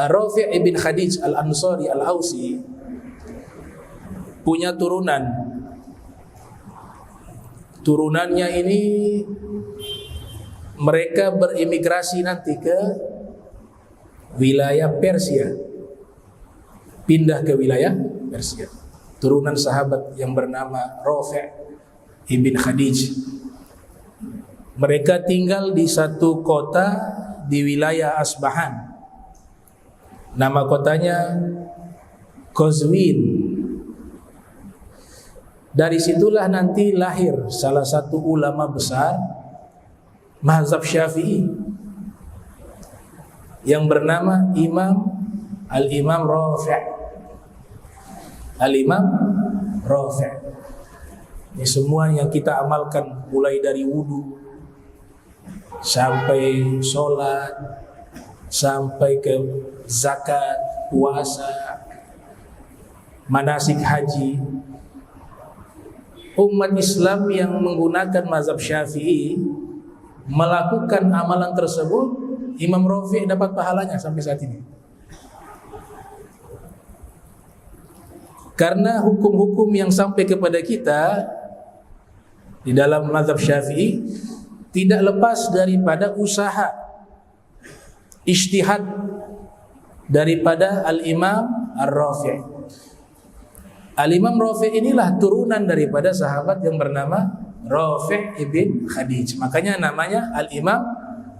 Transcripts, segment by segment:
Rafi' ibn Khadij al-Ansari al-Ausi punya turunan. Turunannya ini mereka berimigrasi nanti ke wilayah Persia, pindah ke wilayah Persia. Turunan sahabat yang bernama Rafi' ibn Khadij. Mereka tinggal di satu kota di wilayah Asbahan. Nama kotanya Qazwin. Dari situlah nanti lahir salah satu ulama besar mazhab Syafi'i yang bernama Al-Imam Rafi'. Al-Imam Rafi'. Ini semua yang kita amalkan mulai dari wudu sampai sholat, sampai ke zakat, puasa, manasik haji. Umat Islam yang menggunakan mazhab Syafi'i melakukan amalan tersebut, Imam Rafi' dapat pahalanya sampai saat ini. Karena hukum-hukum yang sampai kepada kita di dalam mazhab Syafi'i tidak lepas daripada usaha ijtihad daripada Al-Imam Ar-Rafi'. Al-Imam Rafi' inilah turunan daripada sahabat yang bernama Rafi' ibn Khadij. Makanya namanya Al-Imam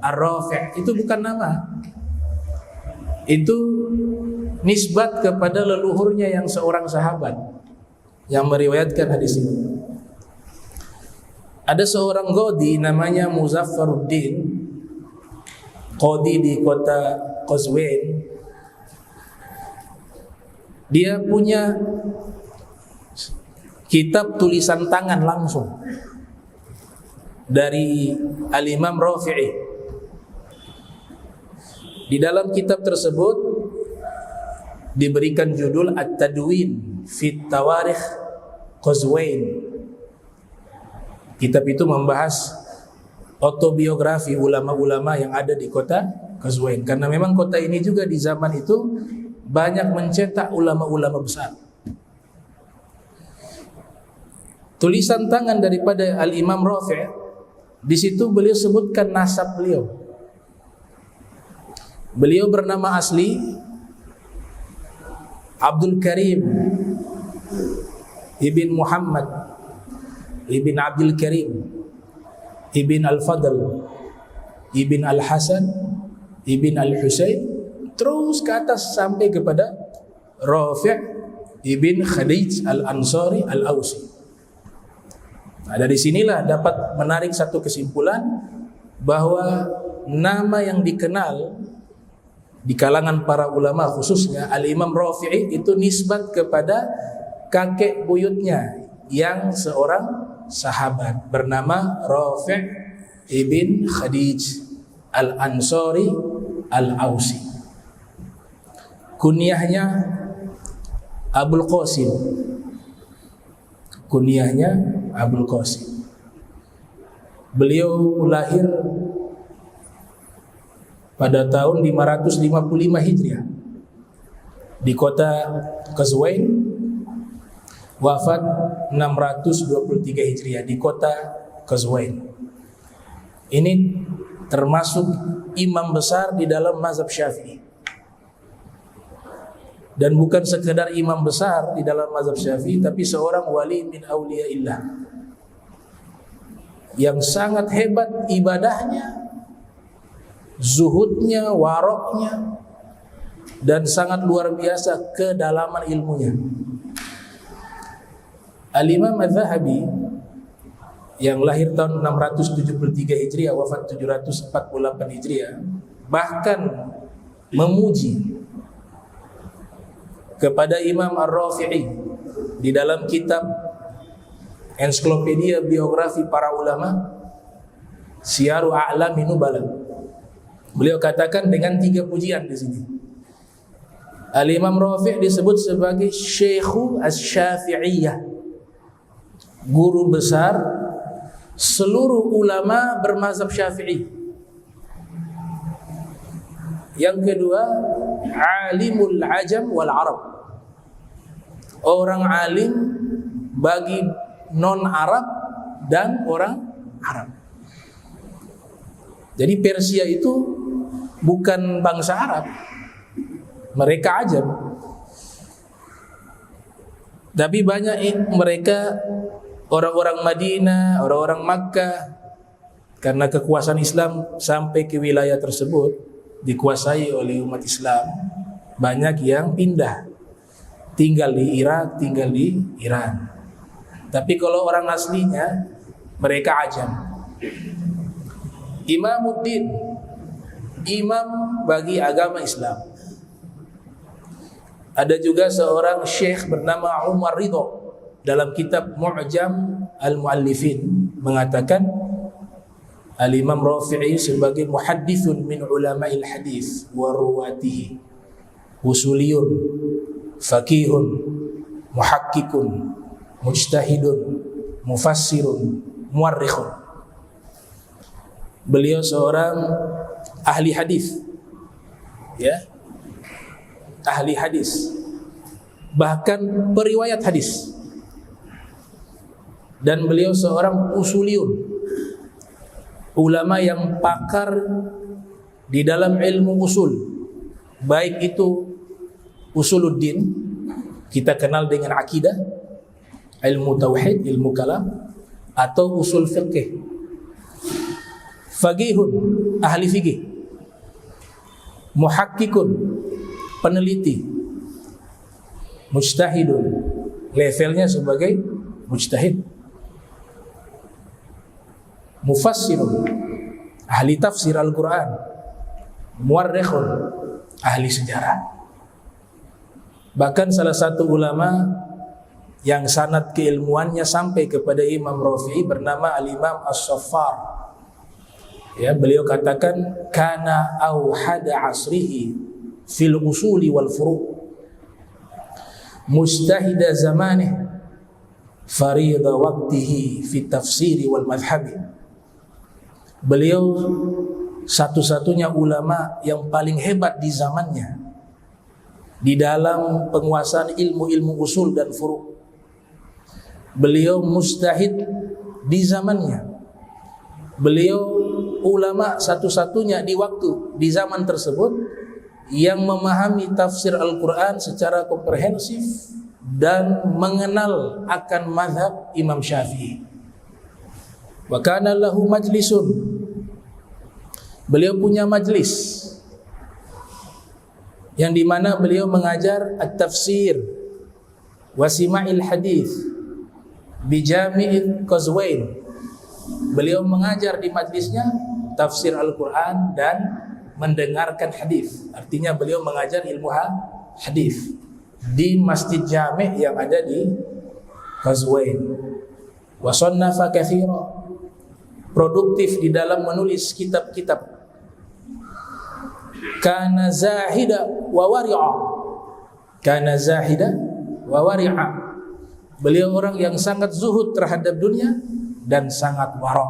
Ar-Rafi'. Itu bukan nama, itu nisbat kepada leluhurnya yang seorang sahabat yang meriwayatkan hadis ini. Ada seorang qadhi namanya Muzaffaruddin, qadhi di kota Qazwin. Dia punya kitab tulisan tangan langsung dari Al-Imam Rafi'i. Di dalam kitab tersebut diberikan judul At-Tadwin fi Tawarikh Qazwin. Kitab itu membahas autobiografi ulama-ulama yang ada di kota Qazwin. Karena memang kota ini juga di zaman itu banyak mencetak ulama-ulama besar. Tulisan tangan daripada Al-Imam Rafi', di situ beliau sebutkan nasab beliau. Beliau bernama asli Abdul Karim ibn Muhammad ibn Abdul Karim ibn Al-Fadl ibn Al-Hasan ibn Al-Husain, terus ke atas sampai kepada Rafi' ibn Khadij Al-Ansari Al-Ausi. Nah, dari sinilah dapat menarik satu kesimpulan bahwa nama yang dikenal di kalangan para ulama khususnya Al-Imam Rafi'i itu nisbat kepada kakek buyutnya yang seorang sahabat bernama Rafi' ibn Khadij Al-Ansari Al-Ausi. Kunyahnya Abul Qasim. Kunyahnya Abul Qasim. Beliau lahir pada tahun 555 Hijriah di kota Qazwin, wafat 623 Hijriah di kota Qazwin. Ini termasuk imam besar di dalam mazhab Syafi'i. Dan bukan sekedar imam besar di dalam mazhab Syafi'i, tapi seorang wali min auliyaillah yang sangat hebat ibadahnya, zuhudnya, waroknya, dan sangat luar biasa kedalaman ilmunya. Al-Imam Az-Zahabi yang lahir tahun 673 Hijriah, wafat 748 Hijriah, bahkan memuji kepada Imam Ar-Rafi'i di dalam kitab ensiklopedia biografi para ulama Syiaru A'lamin Nubala. Beliau katakan dengan 3 pujian di sini. Al-Imam Rafi' disebut sebagai Syekhu Asy-Syafi'iyah, guru besar seluruh ulama bermazhab Syafi'i, Yang kedua, alimul ajam wal arab. Orang alim bagi non-Arab dan orang Arab. Jadi Persia itu bukan bangsa Arab, mereka ajam. Tapi banyak mereka orang-orang Madinah, orang-orang Makkah, karena kekuasaan Islam sampai ke wilayah tersebut dikuasai oleh umat Islam, banyak yang pindah tinggal di Irak, tinggal di Iran. Tapi kalau orang aslinya mereka ajam. Imamuddin, imam bagi agama Islam. Ada juga seorang syekh bernama Umar Ridho, dalam kitab Mu'jam Al-Mu'allifin mengatakan Al-Imam Rafi'i sebagai muhaddithun min ulama'il hadith wa ruwatihi, usuliyun, faqihun, muhakkikun, mujtahidun, mufassirun, muarrikhun. Beliau seorang ahli hadis, ya, ahli hadis, bahkan periwayat hadis. Dan beliau seorang usuliyun, ulama yang pakar di dalam ilmu usul, baik itu usuluddin, kita kenal dengan akidah, ilmu tauhid, ilmu kalam, atau usul fiqh. Faqihun, ahli fikih. Muhakkikun, peneliti. Mujtahidun, levelnya sebagai mujtahid. Mufassirun, ahli tafsir Al-Quran. Muarrikhun, ahli sejarah. Bahkan salah satu ulama yang sanad keilmuannya sampai kepada Imam Rafi'i bernama Al-Imam As-Saffar. Ya, beliau katakan kana auhada asrihi fil usuli wal furu' mujtahida zamanih farida waqtihi fi tafsiri wal madhhabi. Beliau satu-satunya ulama yang paling hebat di zamannya di dalam penguasaan ilmu-ilmu usul dan furu'. Beliau mujtahid di zamannya. Beliau ulama satu-satunya di waktu, di zaman tersebut yang memahami tafsir Al-Quran secara komprehensif dan mengenal akan mazhab Imam Syafi'i. Wa kana lahu majlisun. Beliau punya majlis yang dimana beliau mengajar at-tafsir wa sima'il hadith bi Jami'il Qazwain. Beliau mengajar di majlisnya tafsir Al-Quran dan mendengarkan hadis. Artinya beliau mengajar ilmu hadis di Masjid Jami' yang ada di Qazwain. Wa sannafa katsira. Produktif di dalam menulis kitab-kitab. Kana zahida wa wari'a. Kana zahida wa wari'a. Beliau orang yang sangat zuhud terhadap dunia dan sangat wara'.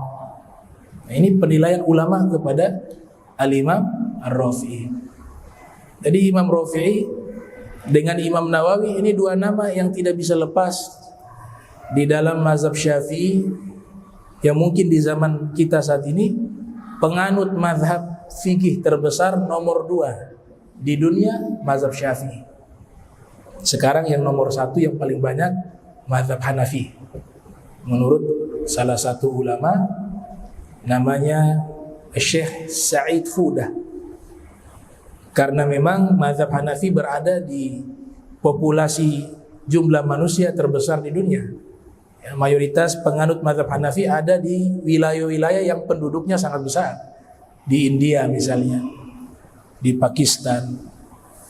Nah, ini penilaian ulama kepada Al-Imam Ar-Rafi'i. Jadi Imam Rafi'i dengan Imam Nawawi ini dua nama yang tidak bisa lepas di dalam mazhab Syafi'i, yang mungkin di zaman kita saat ini penganut mazhab fikih terbesar nomor 2 di dunia, mazhab Syafi'i. Sekarang yang nomor 1 yang paling banyak mazhab Hanafi, menurut salah satu ulama namanya Syekh Sa'id Fudah. Karena memang mazhab Hanafi berada di populasi jumlah manusia terbesar di dunia. Ya, mayoritas penganut mazhab Hanafi ada di wilayah-wilayah yang penduduknya sangat besar. Di India misalnya, di Pakistan,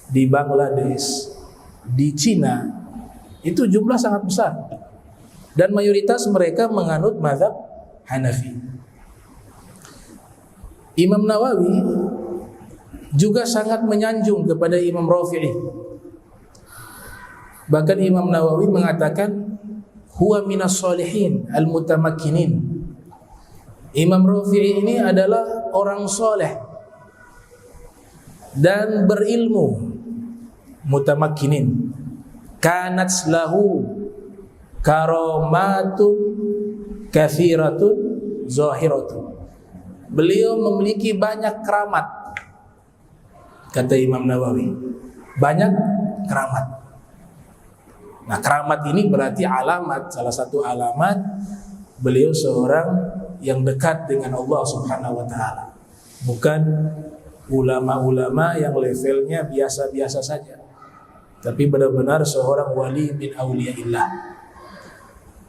di Bangladesh, di Cina, itu jumlah sangat besar. Dan mayoritas mereka menganut mazhab Hanafi. Imam Nawawi juga sangat menyanjung kepada Imam Rafi'i. Bahkan Imam Nawawi mengatakan huwa minas solihin al-mutamakkinin. Imam Rafi'i ini adalah orang soleh dan berilmu, mutamakkinin. Kanat lahu karamatun kathiratun zahiratun. Beliau memiliki banyak keramat, kata Imam Nawawi. Banyak keramat. Nah, keramat ini berarti alamat, salah satu alamat beliau seorang yang dekat dengan Allah Subhanahu wa taala. Bukan ulama-ulama yang levelnya biasa-biasa saja, tapi benar-benar seorang wali min auliyaillah.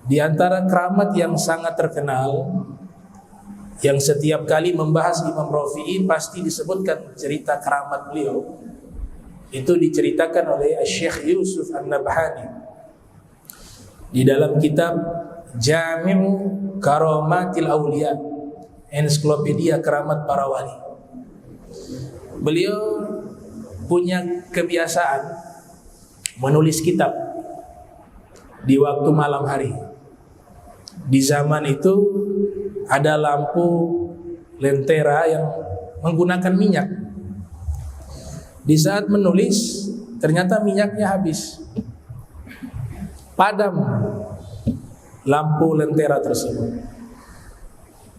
Di antara keramat yang sangat terkenal, yang setiap kali membahas Imam Rafi'i pasti disebutkan cerita keramat beliau, itu diceritakan oleh Syekh Yusuf An-Nabhani di dalam kitab Jami'u Karamatil Auliya, ensiklopedia keramat para wali. Beliau punya kebiasaan menulis kitab di waktu malam hari. Di zaman itu ada lampu lentera yang menggunakan minyak. Di saat menulis ternyata minyaknya habis. Padam lampu lentera tersebut.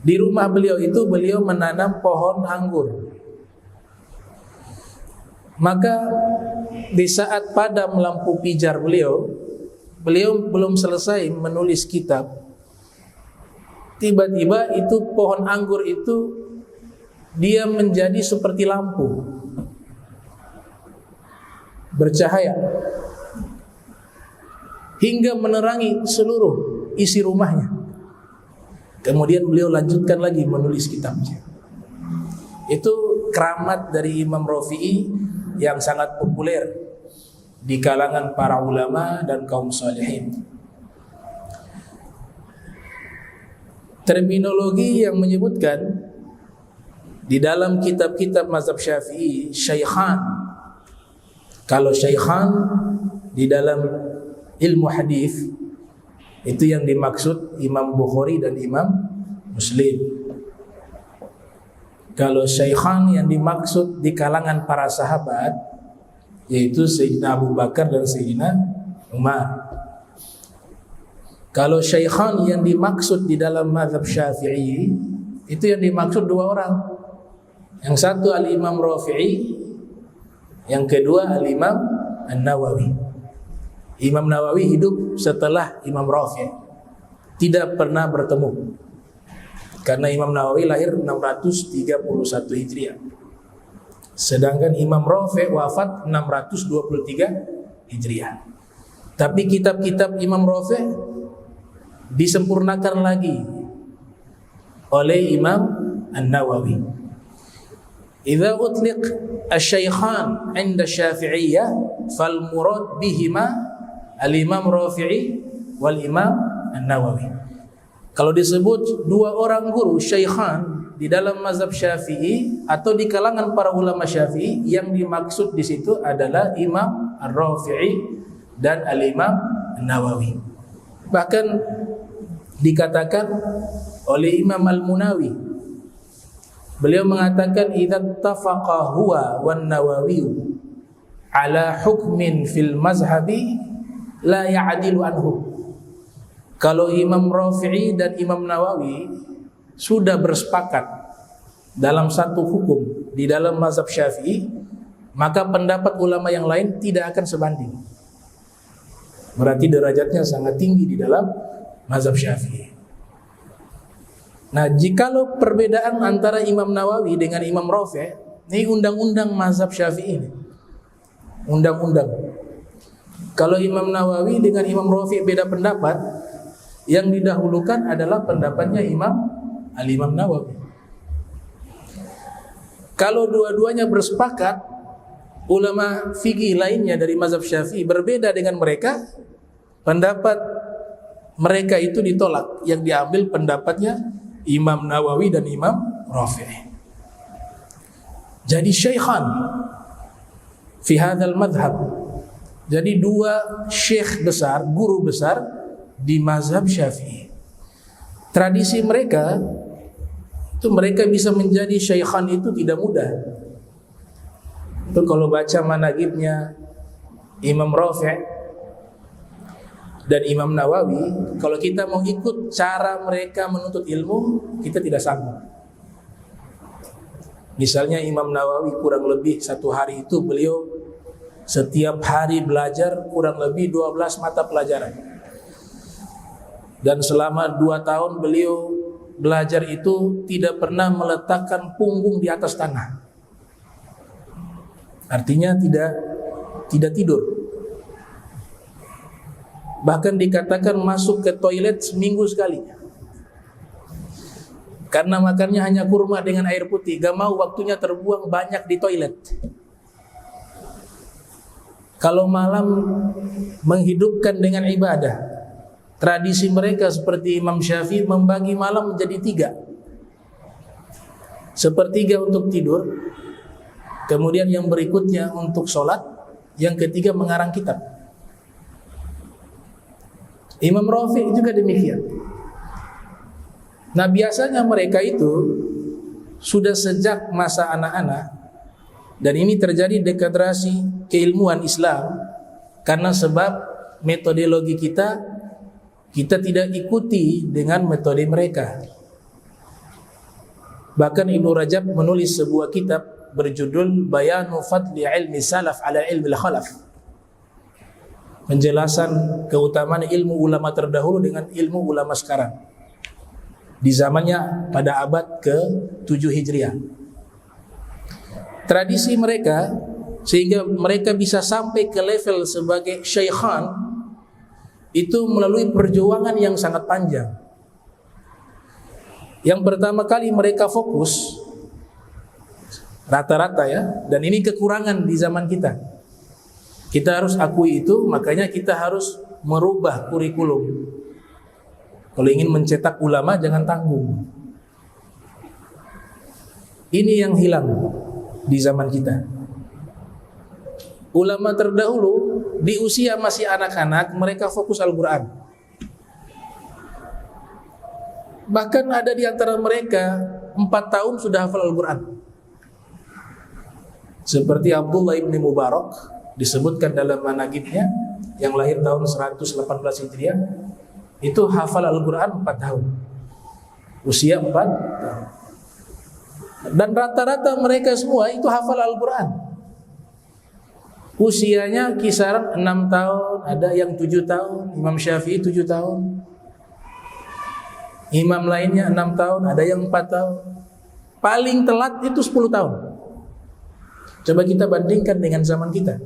Di rumah beliau itu beliau menanam pohon anggur. Maka di saat padam lampu pijar beliau belum selesai menulis kitab, tiba-tiba itu pohon anggur itu dia menjadi seperti lampu, bercahaya hingga menerangi seluruh isi rumahnya. Kemudian beliau lanjutkan lagi menulis kitabnya. Itu keramat dari Imam Rafi'i yang sangat populer di kalangan para ulama dan kaum salihin. Terminologi yang menyebutkan di dalam kitab-kitab mazhab Syafi'i syaikhan. Kalau syaikhan di dalam ilmu hadis itu yang dimaksud Imam Bukhari dan Imam Muslim. Kalau syaikhan yang dimaksud di kalangan para sahabat yaitu Sayyidina Abu Bakar dan Sayyidina Umar. Kalau syaikhan yang dimaksud di dalam mazhab Syafi'i itu yang dimaksud dua orang. Yang satu Al-Imam Rafi'i, yang kedua Al-Imam An-Nawawi. Imam Nawawi hidup setelah Imam Rafi', tidak pernah bertemu. Karena Imam Nawawi lahir 631 Hijriah. Sedangkan Imam Rafi' wafat 623 Hijriah. Tapi kitab-kitab Imam Rafi' disempurnakan lagi oleh Imam An-Nawawi. Idza utliq asy-syaikhan 'inda Syafi'iyyah fal murad bihima al-Imam Rafi'i wal Imam An-Nawawi. Kalau disebut dua orang guru syaikhan di dalam mazhab Syafi'i atau di kalangan para ulama Syafi'i, yang dimaksud di situ adalah Imam Ar-Rafi'i dan Al-Imam An-Nawawi. Bahkan dikatakan oleh Imam Al-Munawi, beliau mengatakan idza tafaqa huwa wan Nawawi ala hukmin fil mazhabi la ya'dilu anhu. Kalau Imam Rafi'i dan Imam Nawawi sudah bersepakat dalam satu hukum di dalam mazhab Syafi'i, maka pendapat ulama yang lain tidak akan sebanding. Berarti derajatnya sangat tinggi di dalam mazhab Syafi'i. Nah, jikalau perbedaan antara Imam Nawawi dengan Imam Rafi', ini undang-undang mazhab Syafi'i ini. Undang-undang. Kalau Imam Nawawi dengan Imam Rafi' beda pendapat, yang didahulukan adalah pendapatnya Al-Imam Nawawi. Kalau dua-duanya bersepakat, ulama fikih lainnya dari mazhab Syafi'i berbeda dengan mereka, pendapat mereka itu ditolak. Yang diambil pendapatnya Imam Nawawi dan Imam Rafi'i. Jadi syaikhan fi hadzal madhab. Jadi dua syekh besar, guru besar di mazhab Syafi'i. Tradisi mereka itu mereka bisa menjadi syaikhan itu tidak mudah. Itu kalau baca manaqibnya Imam Rafi' dan Imam Nawawi, kalau kita mau ikut cara mereka menuntut ilmu, kita tidak sanggup. Misalnya Imam Nawawi kurang lebih 1 hari itu beliau setiap hari belajar kurang lebih 12 mata pelajaran. Dan selama 2 tahun beliau belajar itu tidak pernah meletakkan punggung di atas tanah. Artinya tidak tidur. Bahkan dikatakan masuk ke toilet seminggu sekali. Karena makannya hanya kurma dengan air putih, gak mau waktunya terbuang banyak di toilet. Kalau malam menghidupkan dengan ibadah. Tradisi mereka seperti Imam Syafi'i membagi malam menjadi 3. Sepertiga untuk tidur, kemudian yang berikutnya untuk sholat, yang ketiga mengarang kitab. Imam Rafi' juga demikian. Nah biasanya mereka itu sudah sejak masa anak-anak, dan ini terjadi degradasi keilmuan Islam karena sebab metodologi kita tidak ikuti dengan metode mereka. Bahkan Ibnu Rajab menulis sebuah kitab berjudul Bayanu Fadli Ilmi Salaf ala Ilmi Khalaf, penjelasan keutamaan ilmu ulama terdahulu dengan ilmu ulama sekarang di zamannya pada abad ke-7 Hijriah. Tradisi mereka sehingga mereka bisa sampai ke level sebagai syaikhan itu melalui perjuangan yang sangat panjang. Yang pertama kali mereka fokus rata-rata ya, dan ini kekurangan di zaman kita. Kita harus akui itu, makanya kita harus merubah kurikulum. Kalau ingin mencetak ulama jangan tanggung. Ini yang hilang di zaman kita. Ulama terdahulu di usia masih anak-anak mereka fokus Al-Quran. Bahkan ada di antara mereka 4 tahun sudah hafal Al-Quran. Seperti Abdullah ibn Mubarak disebutkan dalam manaqibnya yang lahir tahun 118 Hijriah, itu hafal Al-Quran 4 tahun. Usia 4 tahun. Dan rata-rata mereka semua itu hafal Al-Quran. Usianya kisaran 6 tahun, ada yang 7 tahun. Imam Syafi'i 7 tahun. Imam lainnya 6 tahun, ada yang 4 tahun. Paling telat itu 10 tahun. Coba kita bandingkan dengan zaman kita.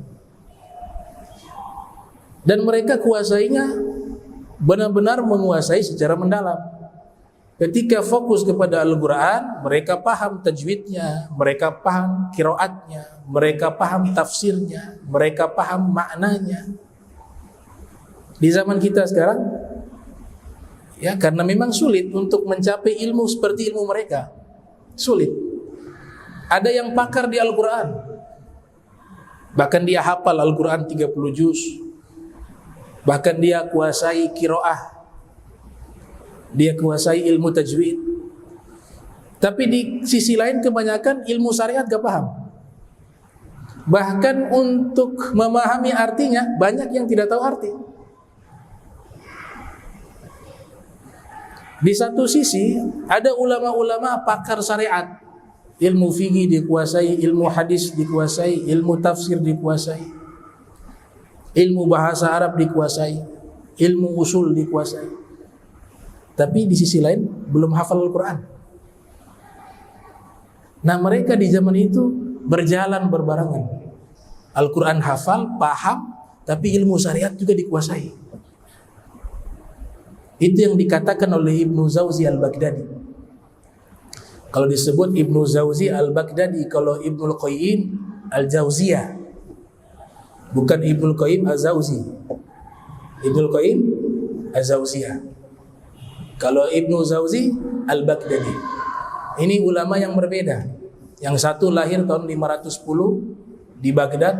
Dan mereka kuasainya benar-benar menguasai secara mendalam. Ketika fokus kepada Al-Quran, mereka paham tajwidnya, mereka paham qiraatnya, mereka paham tafsirnya, mereka paham maknanya. Di zaman kita sekarang, ya karena memang sulit untuk mencapai ilmu seperti ilmu mereka. Sulit. Ada yang pakar di Al-Quran, bahkan dia hafal Al-Quran 30 juz, bahkan dia kuasai qiraah, dia kuasai ilmu tajwid. Tapi di sisi lain kebanyakan ilmu syariat gak paham. Bahkan untuk memahami artinya banyak yang tidak tahu arti. Di satu sisi ada ulama-ulama pakar syariat, ilmu fikih dikuasai, ilmu hadis dikuasai, ilmu tafsir dikuasai, ilmu bahasa Arab dikuasai, ilmu usul dikuasai. Tapi di sisi lain belum hafal Al-Quran. Nah mereka di zaman itu berjalan berbarengan. Al-Quran hafal, paham, tapi ilmu syariat juga dikuasai. Itu yang dikatakan oleh Ibnu Zawzi Al-Baghdadi. Kalau disebut Ibnu Zawzi Al-Baghdadi, kalau Ibnu Qayyim Al-Jauziyah, bukan Ibnu Qayyim Al-Zawzi. Ibnu Qayyim Al-Zawziyah. Kalau Ibnu Zawzi Al-Baghdadi. Ini ulama yang berbeda. Yang satu lahir tahun 510 di Baghdad,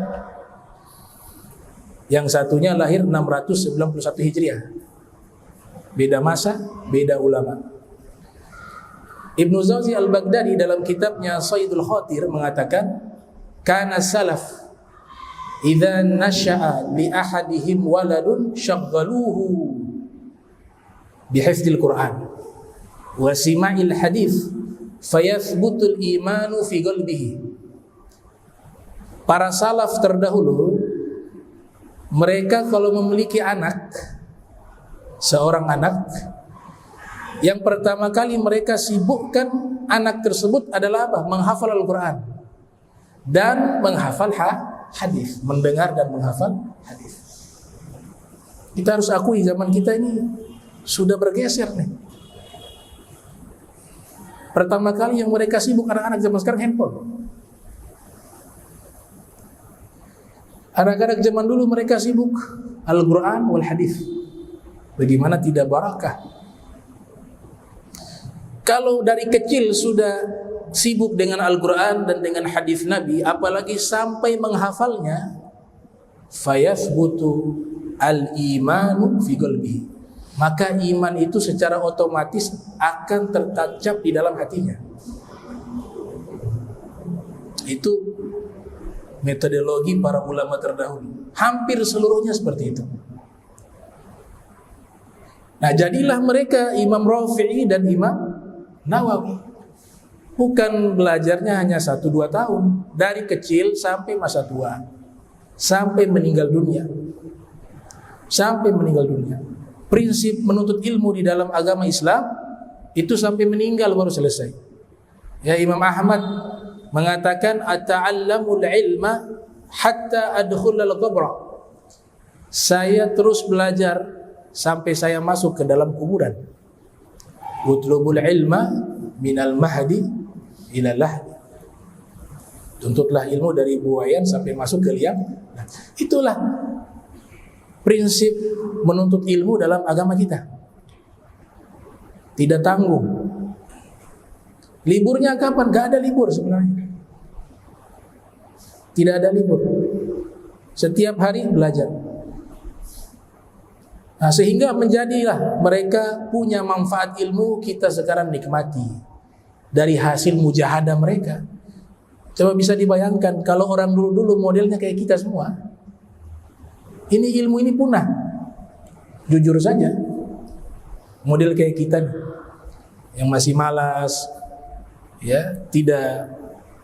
yang satunya lahir 691 Hijriah. Beda masa, beda ulama. Ibnu Zawzi Al-Baghdadi dalam kitabnya Sayyidul Khatir mengatakan, kana salaf idza nasha'a li ahadihim waladun syaghaluhu bihifdzil Qur'an wa sima'il hadits fayathbutul imanu fi qalbihi. Para salaf terdahulu, mereka kalau memiliki anak, seorang anak, yang pertama kali mereka sibukkan anak tersebut adalah apa? Menghafal Al-Quran dan menghafal hadis, mendengar dan menghafal hadis. Kita harus akui zaman kita ini sudah bergeser nih. Pertama kali yang mereka sibuk anak-anak zaman sekarang handphone. Anak-anak zaman dulu mereka sibuk Al-Quran wal hadis. Bagaimana tidak barakah? Kalau dari kecil sudah sibuk dengan Al-Quran dan dengan hadis Nabi, apalagi sampai menghafalnya, fayathbutu al-imanu fi qalbihi, maka iman itu secara otomatis akan tertancap di dalam hatinya. Itu metodologi para ulama terdahulu. Hampir seluruhnya seperti itu. Nah, jadilah mereka Imam Rafi'i dan Imam Nawawi. Bukan belajarnya hanya 1-2 tahun, dari kecil sampai masa tua, sampai meninggal dunia. Sampai meninggal dunia. Prinsip menuntut ilmu di dalam agama Islam itu sampai meninggal baru selesai. Ya, Imam Ahmad mengatakan ata'allamul ilma hatta adkhulal qabr. Saya terus belajar sampai saya masuk ke dalam kuburan. Utlubul ilma minal mahdi ila lahdi. Tuntutlah ilmu dari buayan sampai masuk ke liang. Nah, itulah prinsip menuntut ilmu dalam agama kita. Tidak tanggung. Liburnya kapan? Gak ada libur sebenarnya. Tidak ada libur. Setiap hari belajar. Nah, sehingga menjadilah mereka punya manfaat ilmu, kita sekarang nikmati dari hasil mujahadah mereka. Coba bisa dibayangkan kalau orang dulu-dulu modelnya kayak kita semua. Ini ilmu ini punah. Jujur saja. Model kayak kita nih, yang masih malas, ya, tidak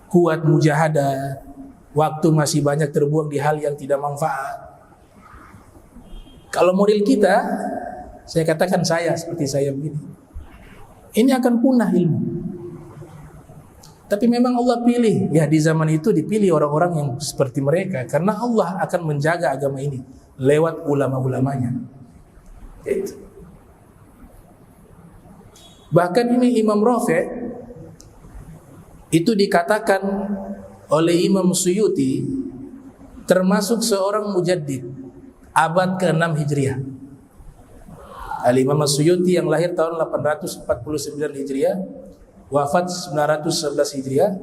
kuat mujahadah, waktu masih banyak terbuang di hal yang tidak manfaat. Kalau model kita, saya katakan seperti saya begini, ini akan punah ilmu. Tapi memang Allah pilih, ya di zaman itu dipilih orang-orang yang seperti mereka, karena Allah akan menjaga agama ini lewat ulama-ulamanya. Itu. Bahkan ini Imam Rafi' itu dikatakan oleh Imam Suyuti termasuk seorang mujaddid abad ke-6 Hijriah. Al-Imam Suyuti yang lahir tahun 849 Hijriah, wafat 911 Hijriah,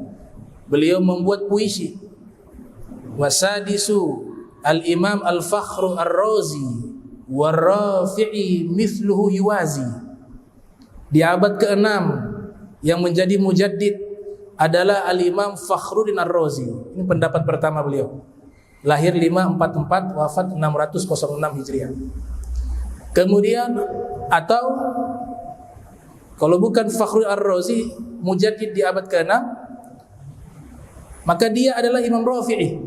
beliau membuat puisi. Wasadisu al-Imam al-Fakhru ar-Razi war-Rafi'i mithluhu yuwazi. Di abad ke-6 yang menjadi mujaddid adalah Al-Imam Fakhruddin Ar-Razi. Ini pendapat pertama beliau. Lahir 544, wafat 606 Hijriah. Kemudian atau kalau bukan Fakhruddin Ar-Razi, mujaddid di abad ke-6, maka dia adalah Imam Rafi'i.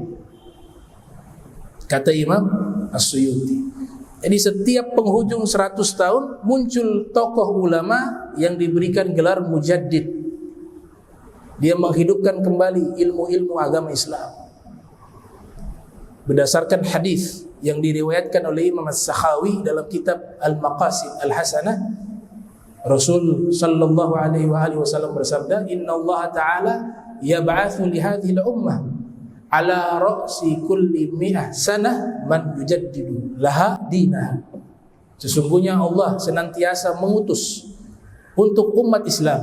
Kata Imam As-Suyuti. Jadi setiap penghujung 100 tahun muncul tokoh ulama yang diberikan gelar mujaddid. Dia menghidupkan kembali ilmu-ilmu agama Islam berdasarkan hadis yang diriwayatkan oleh Imam As-Sakhawi dalam kitab Al-Maqasid Al-Hasanah. Rasul sallallahu alaihi wasallam bersabda, "Innallaha ta'ala yab'atsu li hadhihi al-ummah ala ra'si kulli mi'ah sanah man yujaddidu laha dinah." Sesungguhnya Allah senantiasa mengutus untuk umat Islam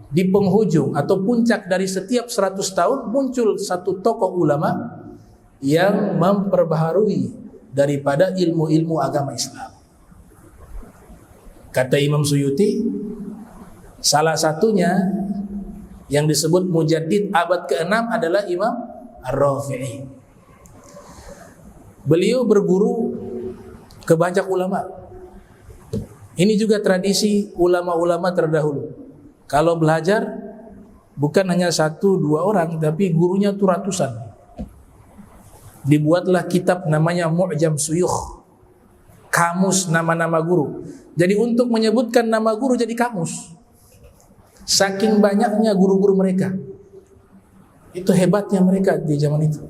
di penghujung atau puncak dari setiap 100 tahun muncul satu tokoh ulama yang memperbaharui daripada ilmu-ilmu agama Islam. Kata Imam Suyuti, salah satunya yang disebut mujaddid abad ke-6 adalah Imam Ar-Rafi'i. Beliau berguru ke banyak ulama. Ini juga tradisi ulama-ulama terdahulu. Kalau belajar bukan hanya 1-2 orang, tapi gurunya tuh ratusan. Dibuatlah kitab namanya Mu'jam Suyukh, kamus nama-nama guru. Jadi untuk menyebutkan nama guru jadi kamus. Saking banyaknya guru-guru mereka. Itu hebatnya mereka di zaman itu.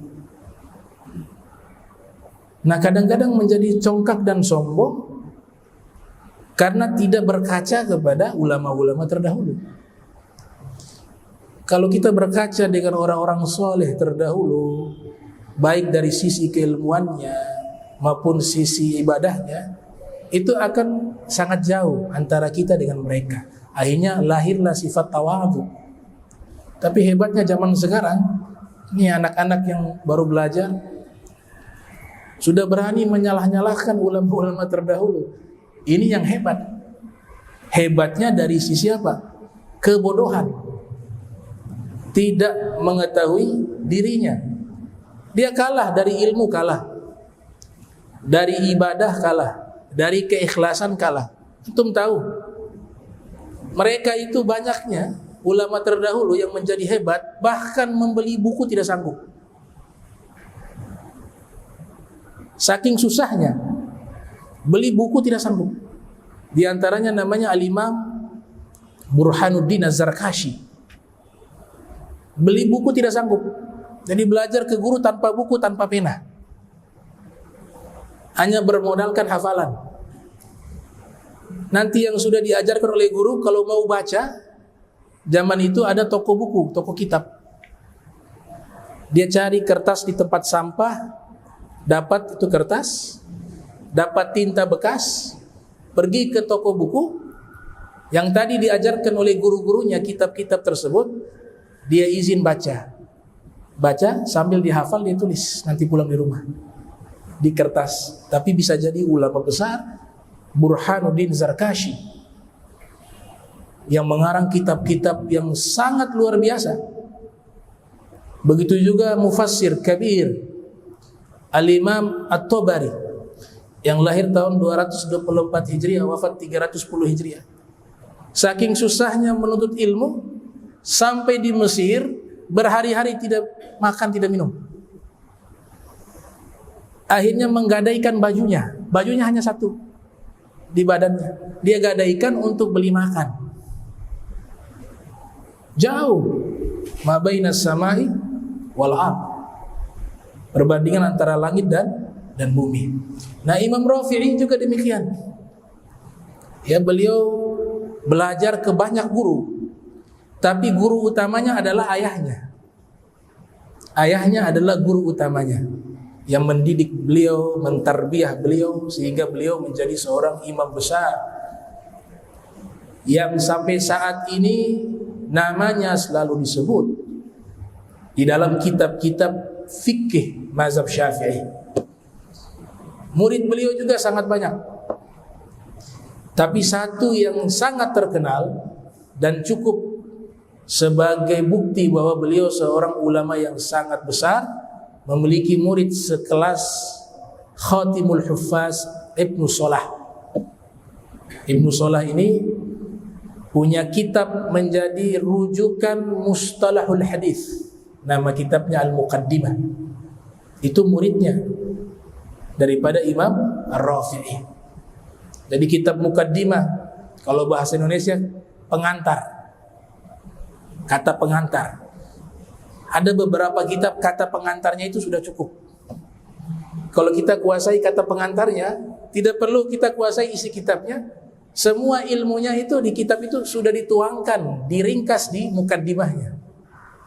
Nah, kadang-kadang menjadi congkak dan sombong karena tidak berkaca kepada ulama-ulama terdahulu. Kalau kita berkaca dengan orang-orang soleh terdahulu, baik dari sisi keilmuannya maupun sisi ibadahnya, itu akan sangat jauh antara kita dengan mereka. Akhirnya lahirlah sifat tawadhu. Tapi hebatnya zaman sekarang, ini anak-anak yang baru belajar sudah berani menyalah-nyalahkan ulama-ulama terdahulu. Ini yang hebat. Hebatnya dari sisi apa? Kebodohan. Tidak mengetahui dirinya. Dia kalah dari ilmu, kalah dari ibadah, kalah dari keikhlasan, kalah. Antum tahu, mereka itu banyaknya ulama terdahulu yang menjadi hebat, bahkan membeli buku tidak sanggup. Saking susahnya, beli buku tidak sanggup. Di antaranya namanya Al-Imam Burhanuddin Az-Zarkashi. Beli buku tidak sanggup. Jadi belajar ke guru tanpa buku, tanpa pena. Hanya bermodalkan hafalan. Nanti yang sudah diajarkan oleh guru, kalau mau baca, zaman itu ada toko buku, toko kitab. Dia cari kertas di tempat sampah, dapat itu kertas, dapat tinta bekas, pergi ke toko buku yang tadi diajarkan oleh guru-gurunya kitab-kitab tersebut, dia izin baca sambil dihafal, dia tulis nanti pulang di rumah di kertas. Tapi bisa jadi ulama besar Burhanuddin Zarkashi yang mengarang kitab-kitab yang sangat luar biasa. Begitu juga mufassir kabir Al-Imam At-Tabari yang lahir tahun 224 Hijriah, wafat 310 Hijriah. Saking susahnya menuntut ilmu, sampai di Mesir berhari-hari tidak makan, tidak minum. Akhirnya menggadaikan bajunya hanya satu di badannya. Dia gadaikan untuk beli makan. Jauh ma bainas samai wal ard, perbandingan antara langit dan bumi. Nah, Imam Rafi'i juga demikian. Ya, beliau belajar ke banyak guru, tapi guru utamanya adalah ayahnya. Ayahnya adalah guru utamanya yang mendidik beliau, mentarbiyah beliau sehingga beliau menjadi seorang imam besar yang sampai saat ini namanya selalu disebut di dalam kitab-kitab fikih mazhab Syafi'i. Murid beliau juga sangat banyak. Tapi satu yang sangat terkenal dan cukup sebagai bukti bahwa beliau seorang ulama yang sangat besar, memiliki murid sekelas Khatimul Huffaz Ibnu Shalah. Ibnu Shalah ini punya kitab menjadi rujukan mustalahul hadis. Nama kitabnya Al-Muqaddimah. Itu muridnya daripada Imam Ar-Rafi'i. Jadi kitab Muqaddimah, kalau bahasa Indonesia pengantar. Kata pengantar. Ada beberapa kitab kata pengantarnya itu sudah cukup. Kalau kita kuasai kata pengantarnya, tidak perlu kita kuasai isi kitabnya. Semua ilmunya itu di kitab itu sudah dituangkan, diringkas di mukaddimahnya.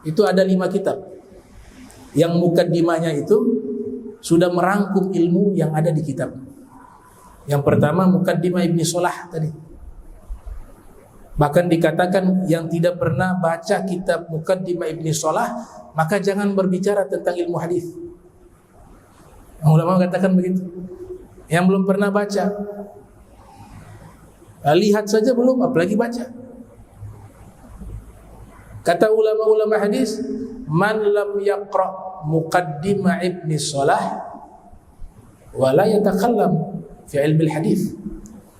Itu ada 5 kitab. Yang mukaddimahnya itu sudah merangkum ilmu yang ada di kitab. Yang pertama Muqaddimah Ibnu Shalah tadi. Bahkan dikatakan yang tidak pernah baca kitab Muqaddimah Ibnu Shalah, maka jangan berbicara tentang ilmu hadis. Ulama mengatakan begitu. Yang belum pernah baca, lihat saja belum, apalagi baca. Kata ulama-ulama hadis, man lam yaqra muqaddimah Ibni Salah wa la yatakallam fi ilmi hadis.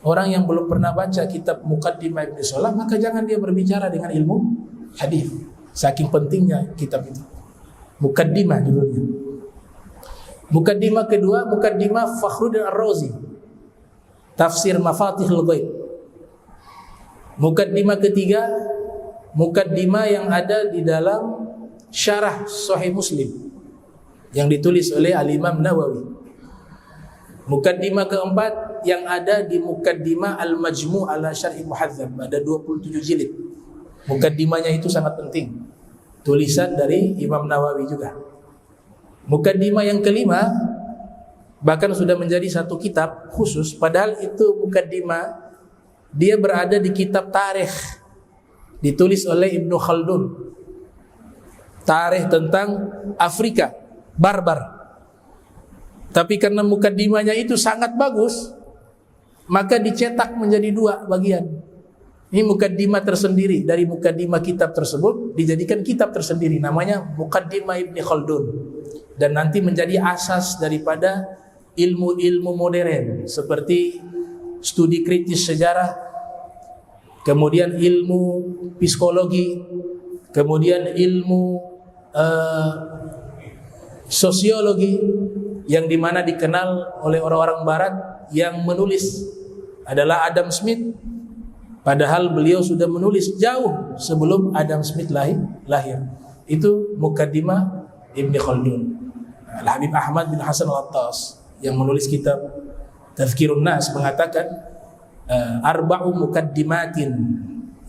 Orang yang belum pernah baca kitab Muqaddimah Ibni Salah, maka jangan dia berbicara dengan ilmu hadis. Saking pentingnya kitab itu. Muqaddimah judulnya. Muqaddimah kedua, Muqaddimah Fakhruddin Ar-Razi, Tafsir Mafatihul Ghaib. Muqaddimah ketiga, Muqaddimah yang ada di dalam Syarah Sahih Muslim yang ditulis oleh Al-Imam Nawawi. Muqaddimah keempat yang ada di Muqaddimah Al-Majmu' ala Syarh Muhadzab, ada 27 jilid. Muqaddimahnya itu sangat penting. Tulisan dari Imam Nawawi juga. Muqaddimah yang kelima bahkan sudah menjadi satu kitab khusus, padahal itu muqaddimah dia berada di kitab tarikh, ditulis oleh Ibnu Khaldun. Tarikh tentang Afrika barbar. Tapi karena muqaddimahnya itu sangat bagus, maka dicetak menjadi dua bagian. Ini muqaddimah tersendiri dari muqaddimah kitab tersebut dijadikan kitab tersendiri, namanya Muqaddimah Ibni Khaldun, dan nanti menjadi asas daripada ilmu-ilmu modern seperti studi kritis sejarah, kemudian ilmu psikologi, kemudian ilmu sosiologi, yang dimana dikenal oleh orang-orang barat yang menulis adalah Adam Smith, padahal beliau sudah menulis jauh sebelum Adam Smith lahir. Itu Muqaddimah Ibni Khaldun. Al-Habib Ahmad bin Hasan Al-Attas yang menulis kitab Tazkirun Nas mengatakan arba'u muqaddimatin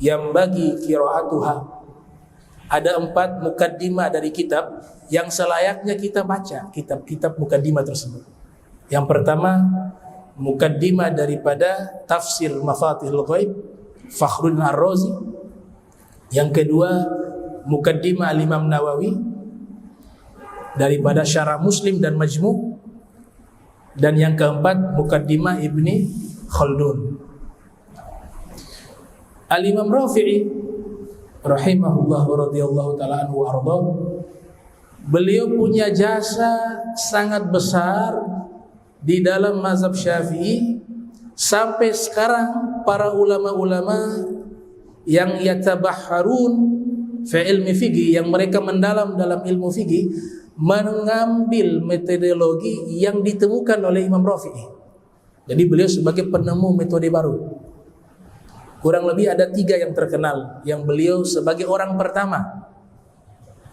yang bagi qiraatuha. Ada 4 muqaddimah dari kitab yang selayaknya kita baca kitab-kitab muqaddimah tersebut. Yang pertama, muqaddimah daripada Tafsir Mafatihul Ghaib Fakhruddin Ar-Razi. Yang kedua, muqaddimah Al-Imam Nawawi daripada Syarah Muslim dan Majmu'. Dan yang keempat, muqaddimah Ibni Khaldun. Al-Imam Rafi'i rahimahullah radhiyallahu taala anhu arda, beliau punya jasa sangat besar di dalam mazhab Syafi'i. Sampai sekarang para ulama-ulama yang yatabahharun fi ilmi fiqih, yang mereka mendalam dalam ilmu fiqih, mengambil metodologi yang ditemukan oleh Imam Rafi'i. Jadi beliau sebagai penemu metode baru. Kurang lebih ada 3 yang terkenal, yang beliau sebagai orang pertama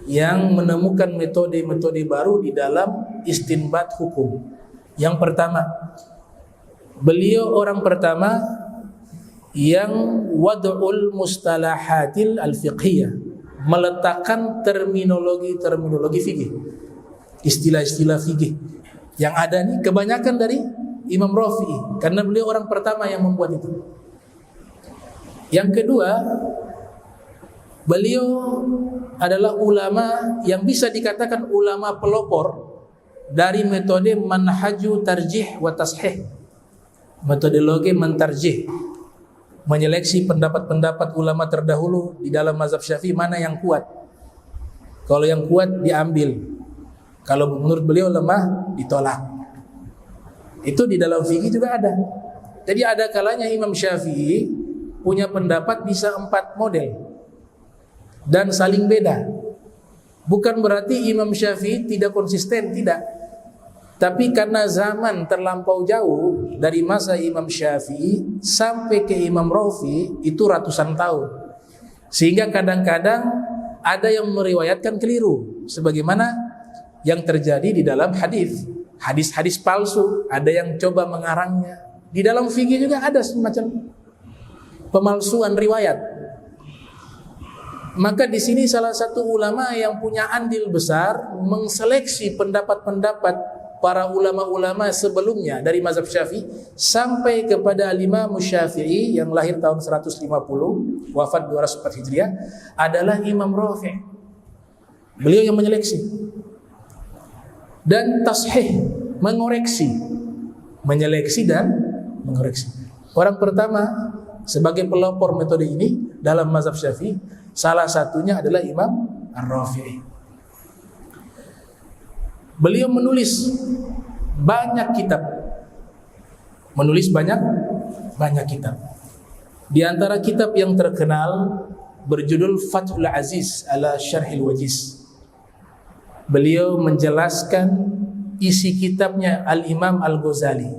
yang menemukan metode-metode baru di dalam istinbat hukum. Yang pertama, beliau orang pertama yang wad'ul mustalahatil al-fiqhiyah, meletakkan terminologi fikih, istilah-istilah fikih yang ada nih kebanyakan dari Imam Rafi'i, karena beliau orang pertama yang membuat itu. Yang kedua, beliau adalah ulama yang bisa dikatakan ulama pelopor dari metode manhaju tarjih wa tashih, metodologi mentarjih, menyeleksi pendapat-pendapat ulama terdahulu di dalam mazhab Syafi'i, mana yang kuat. Kalau yang kuat diambil, kalau menurut beliau lemah ditolak. Itu di dalam fikih juga ada. Jadi ada kalanya Imam Syafi'i punya pendapat bisa 4 model dan saling beda. Bukan berarti Imam Syafi'i tidak konsisten, tidak. Tapi karena zaman terlampau jauh dari masa Imam Syafi'i sampai ke Imam Rafi'i itu ratusan tahun, sehingga kadang-kadang ada yang meriwayatkan keliru, sebagaimana yang terjadi di dalam hadis palsu. Ada yang coba mengarangnya. Di dalam fikih juga ada semacam pemalsuan riwayat. Maka di sini salah satu ulama yang punya andil besar mengseleksi pendapat-pendapat para ulama-ulama sebelumnya dari mazhab Syafi'i sampai kepada Al-Imam Syafi'i yang lahir tahun 150, wafat 204 Hijriah, adalah Imam Rafi'. Beliau yang menyeleksi dan tashih, mengoreksi, menyeleksi dan mengoreksi. Orang pertama sebagai pelopor metode ini dalam mazhab Syafi'i, salah satunya adalah Imam Ar-Rafi'i. Beliau menulis banyak kitab. Menulis banyak kitab. Di antara kitab yang terkenal berjudul Fathul Aziz ala Syarhil Wajiz. Beliau menjelaskan isi kitabnya Al-Imam Al-Ghazali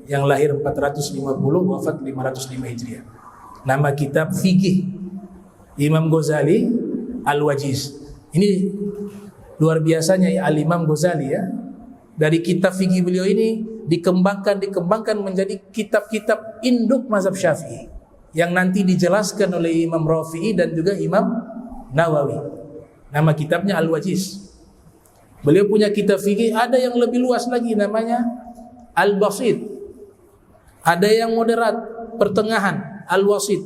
yang lahir 450 wafat 505 Hijriah. Nama kitab fikih Imam Ghazali Al-Wajiz. Ini luar biasanya ya Al-Imam Ghazali ya. Dari kitab fikih beliau ini dikembangkan menjadi kitab-kitab induk mazhab Syafi'i yang nanti dijelaskan oleh Imam Rafi'i dan juga Imam Nawawi. Nama kitabnya Al-Wajiz. Beliau punya kitab fikih, ada yang lebih luas lagi namanya Al-Basit. Ada yang moderat, pertengahan, Al-Wasit.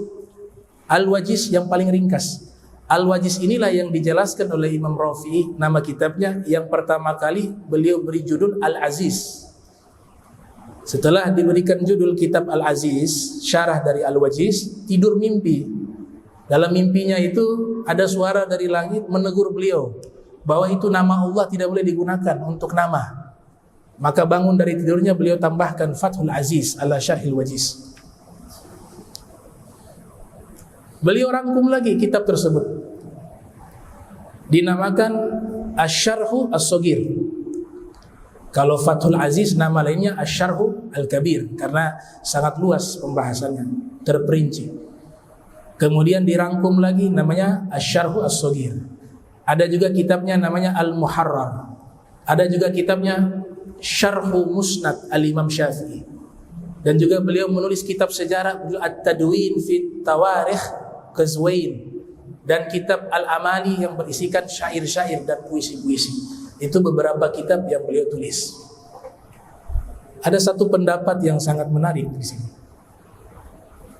Al-Wajiz yang paling ringkas. Al-Wajiz inilah yang dijelaskan oleh Imam Rafi'i, nama kitabnya yang pertama kali beliau beri judul Al-Aziz. Setelah diberikan judul kitab Al-Aziz, syarah dari Al-Wajiz, tidur mimpi. Dalam mimpinya itu ada suara dari langit menegur beliau bahwa itu nama Allah tidak boleh digunakan untuk nama. Maka bangun dari tidurnya beliau tambahkan Fathul Aziz ala Syarhil Wajiz. Beliau rangkum lagi kitab tersebut, dinamakan Asy-Syarhu As-Shaghir. Kalau Fathul Aziz nama lainnya Asy-Syarhu Al-Kabir karena sangat luas pembahasannya, terperinci. Kemudian dirangkum lagi namanya Asy-Syarhu As-Shaghir. Ada juga kitabnya namanya Al-Muharrar. Ada juga kitabnya Syarhu Musnad Al-Imam Syafi'i. Dan juga beliau menulis kitab sejarah At-Tadwin fi Tawarikh Qazwain dan kitab Al-Amali yang berisikan syair-syair dan puisi-puisi. Itu beberapa kitab yang beliau tulis. Ada satu pendapat yang sangat menarik di sini.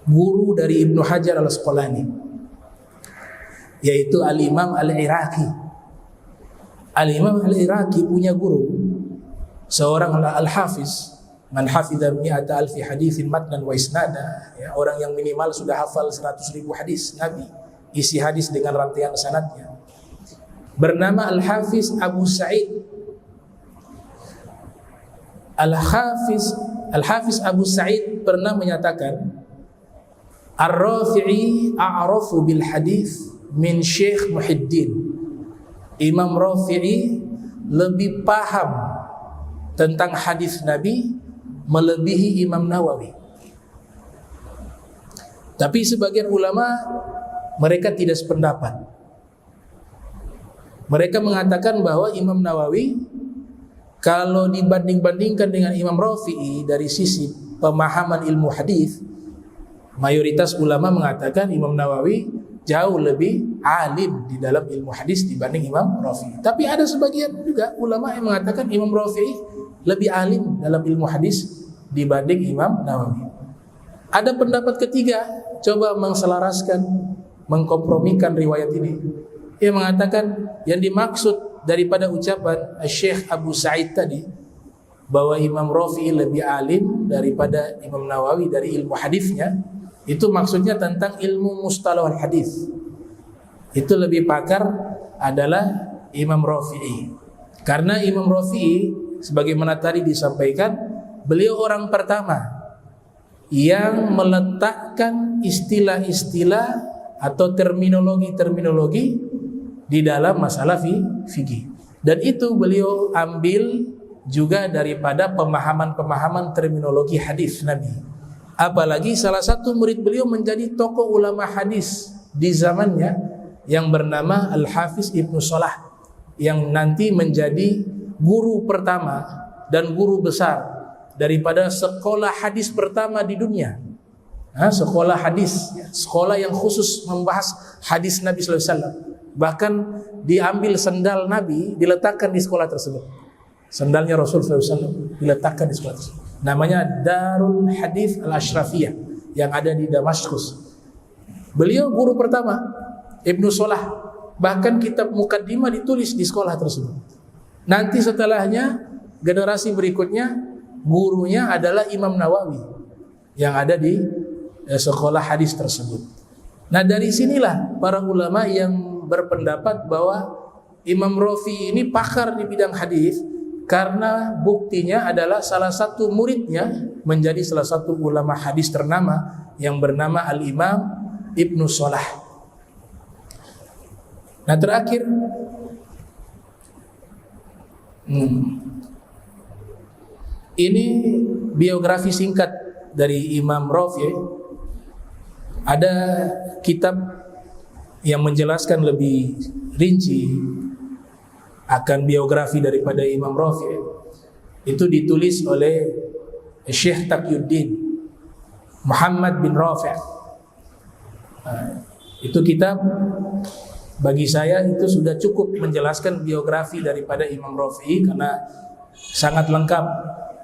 Guru dari Ibnu Hajar Al-Asqalani, yaitu Al-Imam Al-Iraqi. Al-Imam Al-Iraqi punya guru, seorang Al-Hafiz, man hafidha mi'ata alfi hadithin matnan wa isnada, ya, orang yang minimal sudah hafal 100.000 hadis Nabi, isi hadis dengan rantaian sanadnya. Bernama Al-Hafiz Abu Sa'id. Al-Hafiz Abu Sa'id pernah menyatakan, Ar-Rafi'i a'rafu bil hadis min Syekh Muhyiddin. Imam Rafi'i lebih paham tentang hadis Nabi melebihi Imam Nawawi. Tapi sebagian ulama mereka tidak sependapat. Mereka mengatakan bahwa Imam Nawawi kalau dibanding-bandingkan dengan Imam Rafi'i dari sisi pemahaman ilmu hadis, mayoritas ulama mengatakan Imam Nawawi jauh lebih alim di dalam ilmu hadis dibanding Imam Rafi'i. Tapi ada sebagian juga ulama yang mengatakan Imam Rafi'i lebih alim dalam ilmu hadis dibanding Imam Nawawi. Ada pendapat ketiga, coba mengselaraskan, mengkompromikan riwayat ini. Ia mengatakan yang dimaksud daripada ucapan Syekh Abu Sa'id tadi, bahwa Imam Rafi'i lebih alim daripada Imam Nawawi dari ilmu hadisnya, itu maksudnya tentang ilmu mustalahul hadis. Itu lebih pakar adalah Imam Rafi'i. Karena Imam Rafi'i sebagaimana tadi disampaikan, beliau orang pertama yang meletakkan istilah-istilah atau terminologi-terminologi di dalam masalah fikih. Dan itu beliau ambil juga daripada pemahaman-pemahaman terminologi hadis Nabi. Apalagi salah satu murid beliau menjadi tokoh ulama hadis di zamannya yang bernama Al-Hafiz Ibnu Shalah, yang nanti menjadi guru pertama dan guru besar daripada sekolah hadis pertama di dunia. Sekolah hadis, sekolah yang khusus membahas hadis Nabi sallallahu alaihi wasallam. Bahkan diambil sendal Nabi diletakkan di sekolah tersebut. Sendalnya Rasul sallallahu alaihi wasallam diletakkan di sekolah tersebut. Namanya Darul Hadis Al-Ashrafiyah yang ada di Damaskus. Beliau guru pertama, Ibnu Shalah. Bahkan kitab Muqaddimah ditulis di sekolah tersebut. Nanti setelahnya generasi berikutnya gurunya adalah Imam Nawawi yang ada di sekolah hadis tersebut. Nah, dari sinilah para ulama yang berpendapat bahwa Imam Rafi'i ini pakar di bidang hadis karena buktinya adalah salah satu muridnya menjadi salah satu ulama hadis ternama yang bernama Al-Imam Ibnu Salah. Nah, terakhir ini biografi singkat dari Imam Rafi'. Ada kitab yang menjelaskan lebih rinci akan biografi daripada Imam Rafi'. Itu ditulis oleh Syekh Taqiyuddin Muhammad bin Rafi'. Itu kitab bagi saya itu sudah cukup menjelaskan biografi daripada Imam Rafi'i karena sangat lengkap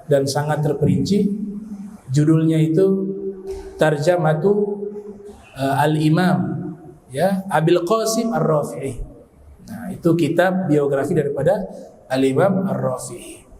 dan sangat terperinci. Judulnya itu Tarjamatu Al-Imam, ya, Abil Qasim Ar-Rafi'i. Nah, itu kitab biografi daripada Al-Imam Ar-Rafi'i.